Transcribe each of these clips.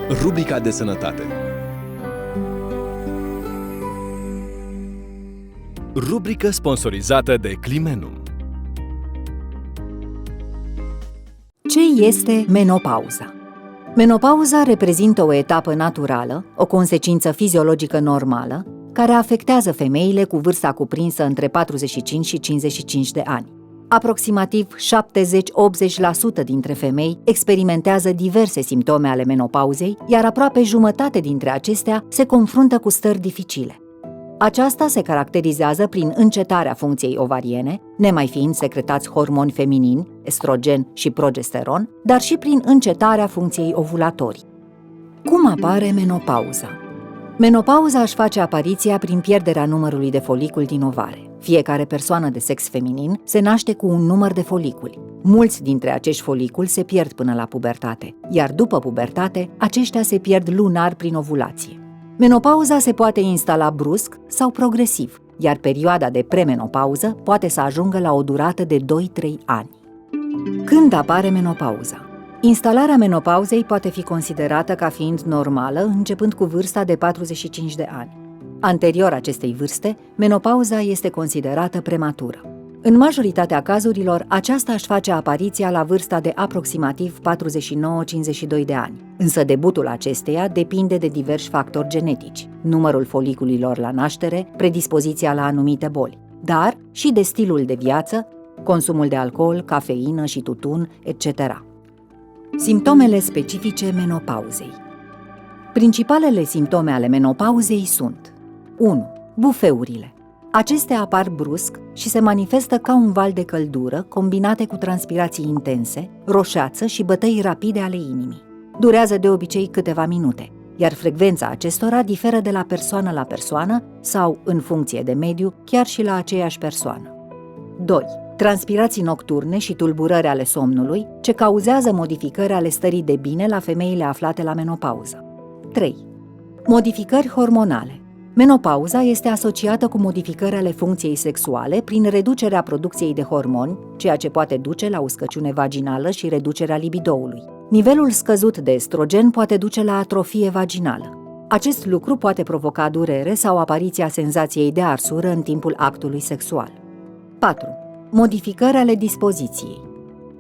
Rubrica de sănătate. Rubrică sponsorizată de Climenum. Ce este menopauza? Menopauza reprezintă o etapă naturală, o consecință fiziologică normală, care afectează femeile cu vârsta cuprinsă între 45 și 55 de ani. Aproximativ 70-80% dintre femei experimentează diverse simptome ale menopauzei, iar aproape jumătate dintre acestea se confruntă cu stări dificile. Aceasta se caracterizează prin încetarea funcției ovariene, nemai fiind secretați hormoni feminini, estrogen și progesteron, dar și prin încetarea funcției ovulatorii. Cum apare menopauza? Menopauza își face apariția prin pierderea numărului de foliculi din ovare. Fiecare persoană de sex feminin se naște cu un număr de foliculi. Mulți dintre acești foliculi se pierd până la pubertate, iar după pubertate, aceștia se pierd lunar prin ovulație. Menopauza se poate instala brusc sau progresiv, iar perioada de premenopauză poate să ajungă la o durată de 2-3 ani. Când apare menopauza? Instalarea menopauzei poate fi considerată ca fiind normală începând cu vârsta de 45 de ani. Anterior acestei vârste, menopauza este considerată prematură. În majoritatea cazurilor, aceasta își face apariția la vârsta de aproximativ 49-52 de ani, însă debutul acesteia depinde de diversi factori genetici, numărul foliculilor la naștere, predispoziția la anumite boli, dar și de stilul de viață, consumul de alcool, cafeină și tutun, etc. Simptomele specifice menopauzei. Principalele simptome ale menopauzei sunt 1. Bufeurile. Acestea apar brusc și se manifestă ca un val de căldură combinate cu transpirații intense, roșeață și bătăi rapide ale inimii. Durează de obicei câteva minute, iar frecvența acestora diferă de la persoană la persoană sau, în funcție de mediu, chiar și la aceeași persoană. 2. Transpirații nocturne și tulburări ale somnului, ce cauzează modificări ale stării de bine la femeile aflate la menopauză. 3. Modificări hormonale. Menopauza este asociată cu modificări ale funcției sexuale prin reducerea producției de hormoni, ceea ce poate duce la uscăciune vaginală și reducerea libidoului. Nivelul scăzut de estrogen poate duce la atrofie vaginală. Acest lucru poate provoca durere sau apariția senzației de arsură în timpul actului sexual. 4. Modificări ale dispoziției.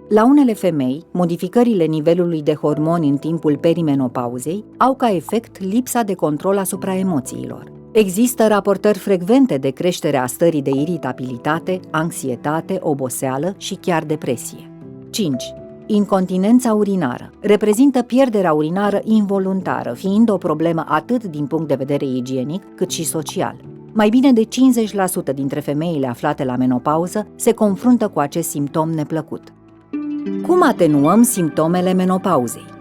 La unele femei, modificările nivelului de hormoni în timpul perimenopauzei au ca efect lipsa de control asupra emoțiilor. Există raportări frecvente de creșterea stării de iritabilitate, anxietate, oboseală și chiar depresie. 5. Incontinența urinară. Reprezintă pierderea urinară involuntară, fiind o problemă atât din punct de vedere igienic, cât și social. Mai bine de 50% dintre femeile aflate la menopauză se confruntă cu acest simptom neplăcut. Cum atenuăm simptomele menopauzei?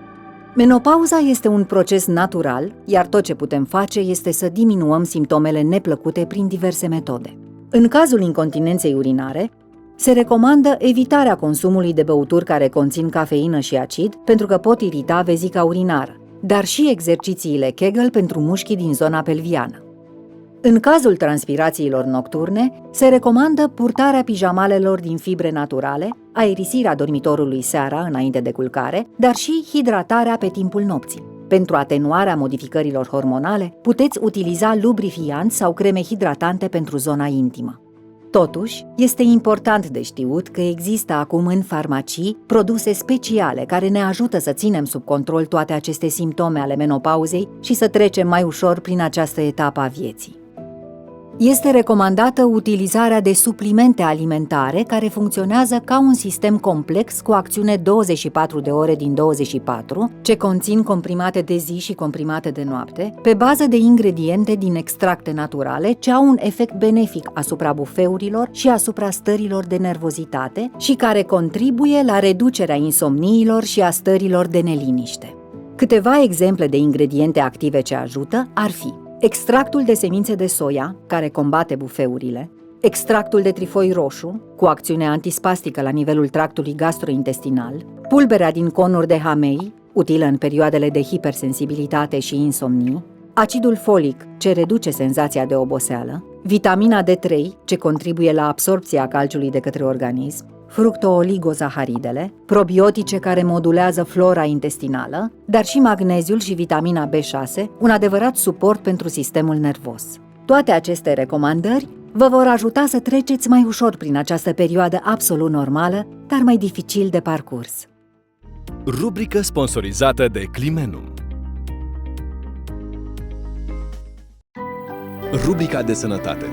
Menopauza este un proces natural, iar tot ce putem face este să diminuăm simptomele neplăcute prin diverse metode. În cazul incontinenței urinare, se recomandă evitarea consumului de băuturi care conțin cafeină și acid, pentru că pot irita vezica urinară, dar și exercițiile Kegel pentru mușchii din zona pelviană. În cazul transpirațiilor nocturne, se recomandă purtarea pijamalelor din fibre naturale, aerisirea dormitorului seara înainte de culcare, dar și hidratarea pe timpul nopții. Pentru atenuarea modificărilor hormonale, puteți utiliza lubrifianți sau creme hidratante pentru zona intimă. Totuși, este important de știut că există acum în farmacii produse speciale care ne ajută să ținem sub control toate aceste simptome ale menopauzei și să trecem mai ușor prin această etapă a vieții. Este recomandată utilizarea de suplimente alimentare care funcționează ca un sistem complex cu acțiune 24 de ore din 24, ce conțin comprimate de zi și comprimate de noapte, pe bază de ingrediente din extracte naturale ce au un efect benefic asupra bufeurilor și asupra stărilor de nervozitate și care contribuie la reducerea insomniilor și a stărilor de neliniște. Câteva exemple de ingrediente active ce ajută ar fi extractul de semințe de soia, care combate bufeurile, extractul de trifoi roșu, cu acțiune antispastică la nivelul tractului gastrointestinal, pulberea din conuri de hamei, utilă în perioadele de hipersensibilitate și insomnii, acidul folic, ce reduce senzația de oboseală, vitamina D3, ce contribuie la absorbția calciului de către organism, fructooligozaharidele, probiotice care modulează flora intestinală, dar și magneziul și vitamina B6, un adevărat suport pentru sistemul nervos. Toate aceste recomandări vă vor ajuta să treceți mai ușor prin această perioadă absolut normală, dar mai dificil de parcurs. Rubrică sponsorizată de Climenum. Rubrica de sănătate.